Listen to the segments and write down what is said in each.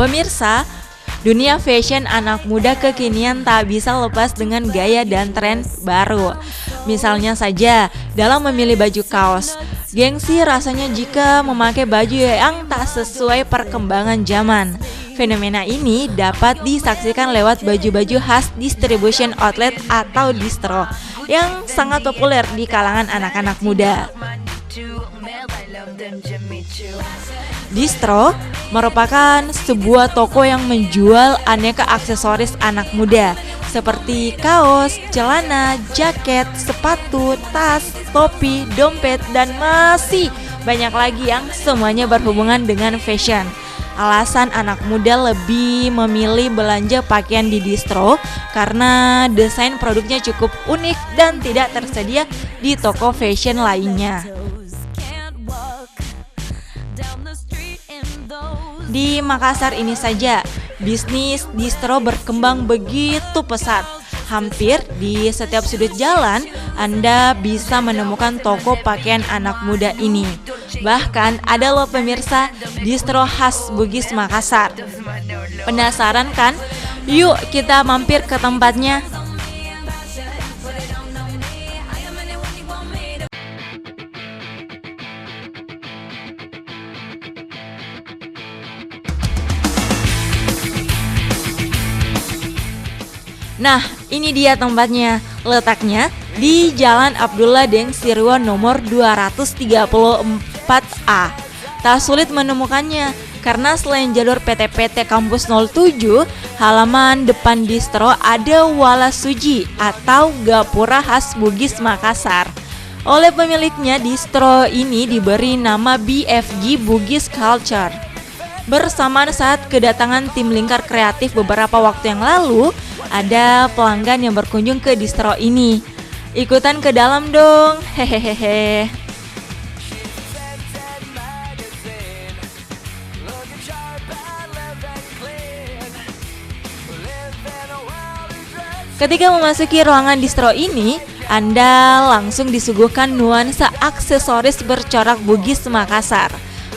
Pemirsa, dunia fashion anak muda kekinian tak bisa lepas dengan gaya dan tren baru. Misalnya saja dalam memilih baju kaos. Gengsi rasanya jika memakai baju yang tak sesuai perkembangan zaman. Fenomena ini dapat disaksikan lewat baju-baju khas distribution outlet atau distro yang sangat populer di kalangan anak-anak muda. Distro merupakan sebuah toko yang menjual aneka aksesoris anak muda seperti kaos, celana, jaket, sepatu, tas, topi, dompet, dan masih banyak lagi yang semuanya berhubungan dengan fashion. Alasan anak muda lebih memilih belanja pakaian di distro karena desain produknya cukup unik dan tidak tersedia di toko fashion lainnya. Di Makassar ini saja, bisnis distro berkembang begitu pesat. Hampir di setiap sudut jalan, Anda bisa menemukan toko pakaian anak muda ini. Bahkan ada loh pemirsa, distro khas Bugis Makassar. Penasaran kan? Yuk kita mampir ke tempatnya. Nah, ini dia tempatnya. Letaknya di Jalan Abdullah Deng Sirwan nomor 234A. Tak sulit menemukannya karena selain jalur PT-PT Kampus 07, halaman depan distro ada Wala Suji atau gapura khas Bugis Makassar. Oleh pemiliknya, distro ini diberi nama BFG Bugis Culture. Bersamaan saat kedatangan tim lingkar kreatif beberapa waktu yang lalu, ada pelanggan yang berkunjung ke distro ini. Ikutan ke dalam dong, hehehe. Ketika memasuki ruangan distro ini, Anda langsung disuguhkan nuansa aksesoris bercorak Bugis Makassar.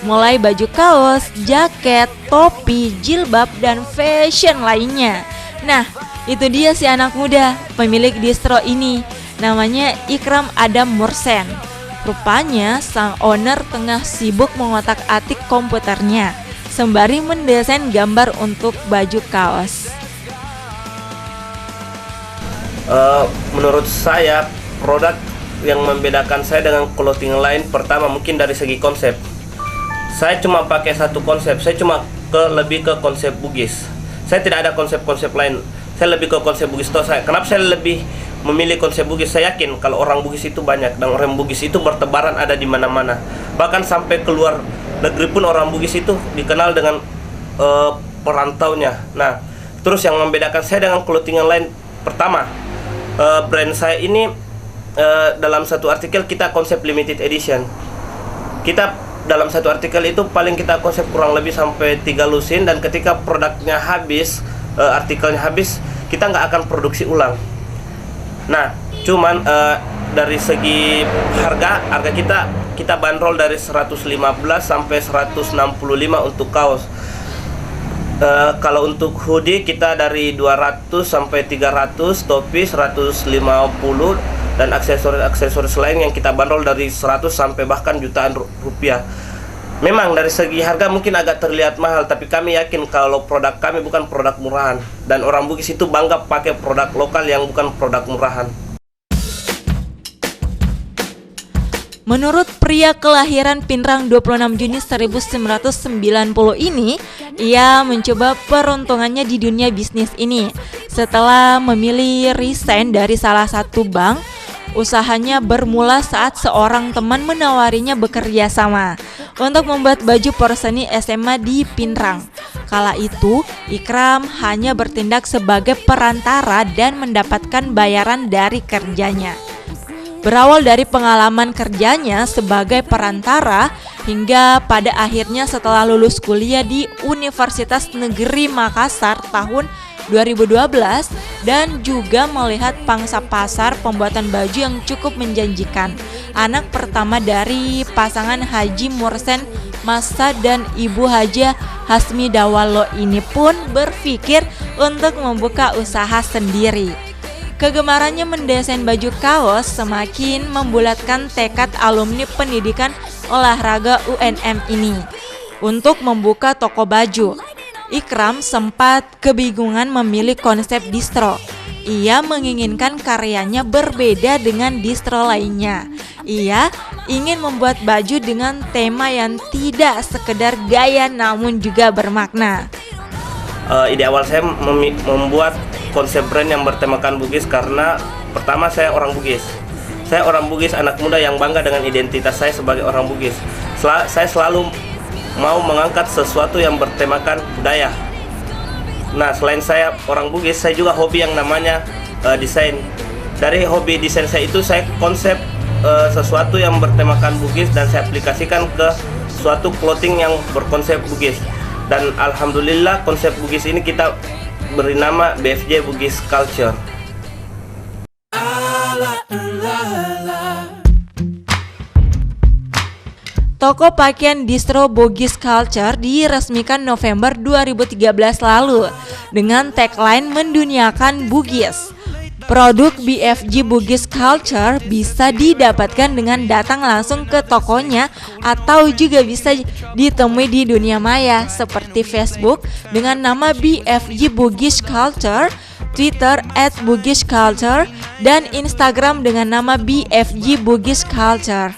Mulai baju kaos, jaket, topi, jilbab, dan fashion lainnya. Nah, itu dia si anak muda, pemilik distro ini. Namanya Ikram Adam Mursen. Rupanya sang owner tengah sibuk mengotak-atik komputernya sembari mendesain gambar untuk baju kaos. Menurut saya, produk yang membedakan saya dengan clothing lain, pertama mungkin dari segi konsep. Saya cuma pakai satu konsep, saya cuma lebih ke konsep Bugis. Saya tidak ada konsep-konsep lain. Saya lebih ke konsep Bugis. Kenapa saya lebih memilih konsep Bugis? Saya yakin kalau orang Bugis itu banyak dan orang Bugis itu bertebaran ada di mana-mana. Bahkan sampai keluar negeri pun orang Bugis itu dikenal dengan perantaunya. Nah, terus yang membedakan saya dengan clothing yang lain, pertama, brand saya ini dalam satu artikel kita konsep limited edition. Kita dalam satu artikel itu paling kita konsep kurang lebih sampai 3 lusin, dan ketika produknya habis, artikelnya habis, kita nggak akan produksi ulang. Nah, cuman dari segi harga kita bandrol dari 115 sampai 165 untuk kaos. Kalau untuk hoodie kita dari 200 sampai 300, topi 150, dan aksesoris lain yang kita bandrol dari 100 sampai bahkan jutaan rupiah. Memang dari segi harga mungkin agak terlihat mahal, tapi kami yakin kalau produk kami bukan produk murahan, dan orang Bugis itu bangga pakai produk lokal yang bukan produk murahan. Menurut pria kelahiran Pinrang 26 Juni 1990 ini, ia mencoba peruntungannya di dunia bisnis ini. Setelah memilih resign dari salah satu bank, usahanya bermula saat seorang teman menawarinya bekerja sama untuk membuat baju porseni SMA di Pinrang. Kala itu, Ikram hanya bertindak sebagai perantara dan mendapatkan bayaran dari kerjanya. Berawal dari pengalaman kerjanya sebagai perantara hingga pada akhirnya setelah lulus kuliah di Universitas Negeri Makassar tahun 2012 dan juga melihat pangsa pasar pembuatan baju yang cukup menjanjikan. Anak pertama dari pasangan Haji Mursen Masa dan Ibu Haja Hasmi Dawalo ini pun berpikir untuk membuka usaha sendiri. Kegemarannya mendesain baju kaos semakin membulatkan tekad alumni pendidikan olahraga UNM ini untuk membuka toko baju. Ikram sempat kebingungan memilih konsep distro. Ia menginginkan karyanya berbeda dengan distro lainnya. Ia ingin membuat baju dengan tema yang tidak sekedar gaya namun juga bermakna. Ide awal saya membuat konsep brand yang bertemakan Bugis karena pertama saya orang Bugis. Saya orang Bugis, anak muda yang bangga dengan identitas saya sebagai orang Bugis. Saya selalu mau mengangkat sesuatu yang bertemakan budaya. Nah, selain saya orang Bugis, saya juga hobi yang namanya desain. Dari hobi desain saya itu, saya konsep sesuatu yang bertemakan Bugis dan saya aplikasikan ke suatu clothing yang berkonsep Bugis. Dan alhamdulillah konsep Bugis ini kita beri nama BFJ Bugis Culture. Toko pakaian distro Bugis Culture diresmikan November 2013 lalu dengan tagline menduniakan Bugis. Produk BFJ Bugis Culture bisa didapatkan dengan datang langsung ke tokonya atau juga bisa ditemui di dunia maya seperti Facebook dengan nama BFJ Bugis Culture, Twitter @BugisCulture, dan Instagram dengan nama BFJ Bugis Culture.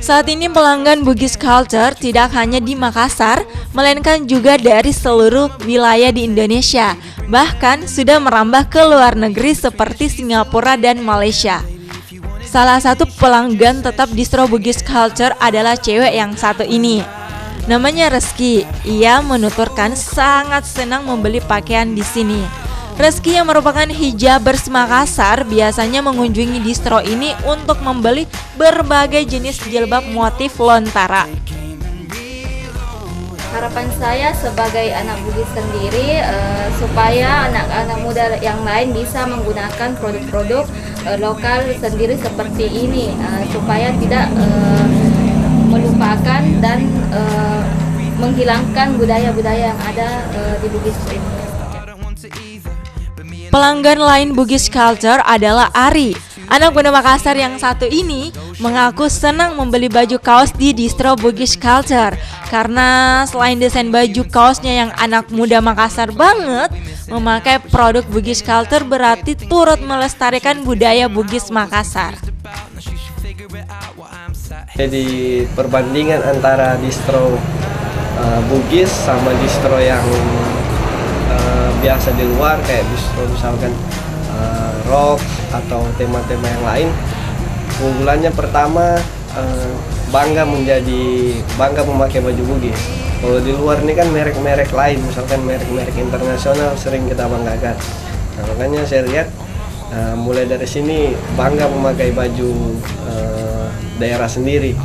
Saat ini pelanggan Bugis Culture tidak hanya di Makassar, melainkan juga dari seluruh wilayah di Indonesia. Bahkan sudah merambah ke luar negeri seperti Singapura dan Malaysia. Salah satu pelanggan tetap distro Bugis Culture adalah cewek yang satu ini. Namanya Reski. Ia menuturkan sangat senang membeli pakaian di sini. Reski yang merupakan hijabers Makassar biasanya mengunjungi distro ini untuk membeli berbagai jenis jilbab motif lontara. Harapan saya sebagai anak Bugis sendiri supaya anak-anak muda yang lain bisa menggunakan produk-produk lokal sendiri seperti ini supaya tidak melupakan dan menghilangkan budaya-budaya yang ada di Bugis ini. Pelanggan lain Bugis Culture adalah Ari. Anak muda Makassar yang satu ini mengaku senang membeli baju kaos di distro Bugis Culture karena selain desain baju kaosnya yang anak muda Makassar banget, memakai produk Bugis Culture berarti turut melestarikan budaya Bugis Makassar. Jadi perbandingan antara distro Bugis sama distro yang biasa di luar kayak distro misalkan rock atau tema-tema yang lain, keunggulannya pertama bangga memakai baju Bugis. Kalau di luar ini kan merek-merek lain, misalkan merek-merek internasional sering kita banggakan. Nah, makanya saya lihat mulai dari sini bangga memakai baju daerah sendiri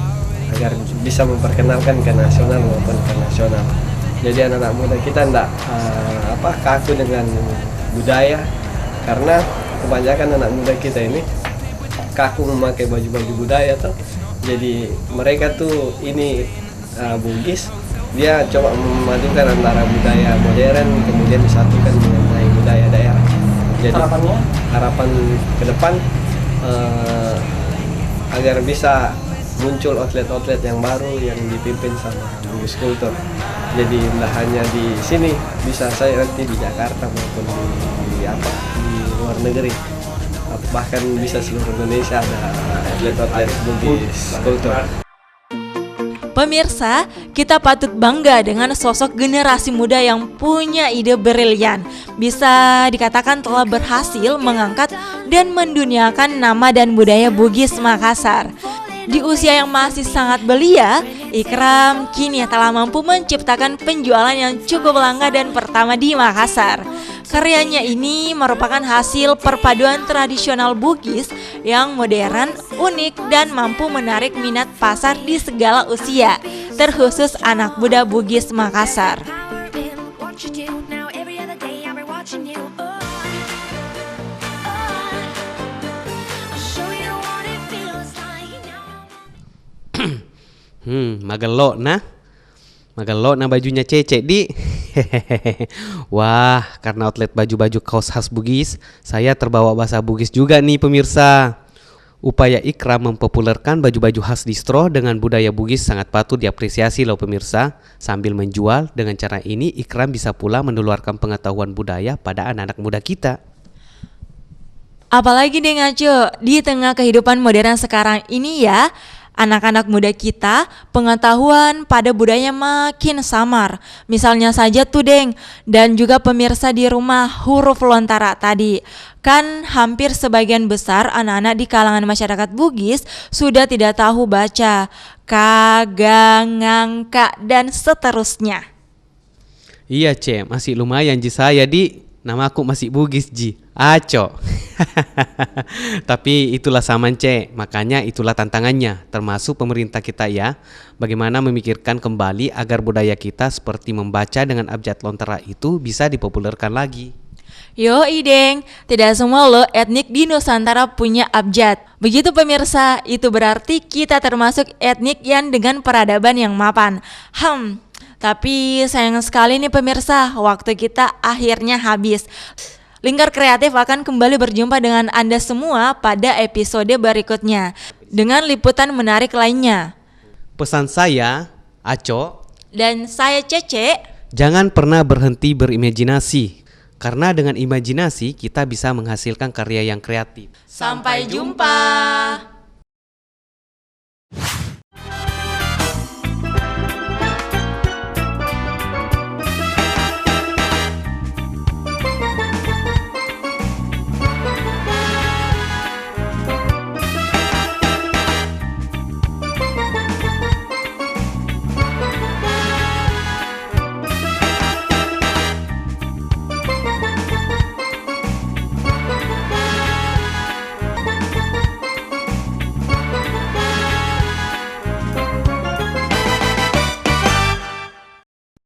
agar bisa memperkenalkan ke nasional maupun internasional. Jadi anak-anak muda kita tidak kaku dengan budaya, karena kebanyakan anak muda kita ini kaku memakai baju-baju budaya tuh. Jadi mereka tuh ini Bugis, dia coba memadukan antara budaya modern kemudian disatukan dengan budaya daerah. Jadi harapan ke depan agar bisa muncul outlet-outlet yang baru yang dipimpin sama Bugis Culture. Jadi tidak hanya di sini, bisa saya nanti di Jakarta maupun di luar negeri, bahkan bisa seluruh Indonesia ada outlet-outlet Bugis Culture. Pemirsa, kita patut bangga dengan sosok generasi muda yang punya ide brilian. Bisa dikatakan telah berhasil mengangkat dan menduniakan nama dan budaya Bugis Makassar. Di usia yang masih sangat belia, Ikram kini telah mampu menciptakan penjualan yang cukup langka dan pertama di Makassar. Karyanya ini merupakan hasil perpaduan tradisional Bugis yang modern, unik, dan mampu menarik minat pasar di segala usia, terkhusus anak muda Bugis Makassar. Magelok nah. Magelok nah bajunya Cece di. Wah, karena outlet baju-baju kaos khas Bugis, saya terbawa bahasa Bugis juga nih pemirsa. Upaya Ikram mempopulerkan baju-baju khas distro dengan budaya Bugis sangat patut diapresiasi loh pemirsa. Sambil menjual, dengan cara ini Ikram bisa pula menularkan pengetahuan budaya pada anak-anak muda kita. Apalagi deh ngaco, di tengah kehidupan modern sekarang ini ya, anak-anak muda kita pengetahuan pada budaya makin samar. Misalnya saja tuh Deng, dan juga pemirsa di rumah huruf lontara tadi. Kan hampir sebagian besar anak-anak di kalangan masyarakat Bugis sudah tidak tahu baca, kagak, ngangka, dan seterusnya. Iya Ce, masih lumayan Ji saya di. Nama aku masih Bugis Ji, Aco. Tapi itulah zaman Ce, makanya itulah tantangannya, termasuk pemerintah kita ya. Bagaimana memikirkan kembali agar budaya kita seperti membaca dengan abjad lontara itu bisa dipopulerkan lagi. Yo Ideng, tidak semua loh etnik di Nusantara punya abjad. Begitu pemirsa, itu berarti kita termasuk etnik yang dengan peradaban yang mapan. Tapi sayang sekali nih pemirsa, waktu kita akhirnya habis. Lingkar Kreatif akan kembali berjumpa dengan Anda semua pada episode berikutnya dengan liputan menarik lainnya. Pesan saya, Aco, dan saya Cece, jangan pernah berhenti berimajinasi. Karena dengan imajinasi kita bisa menghasilkan karya yang kreatif. Sampai jumpa.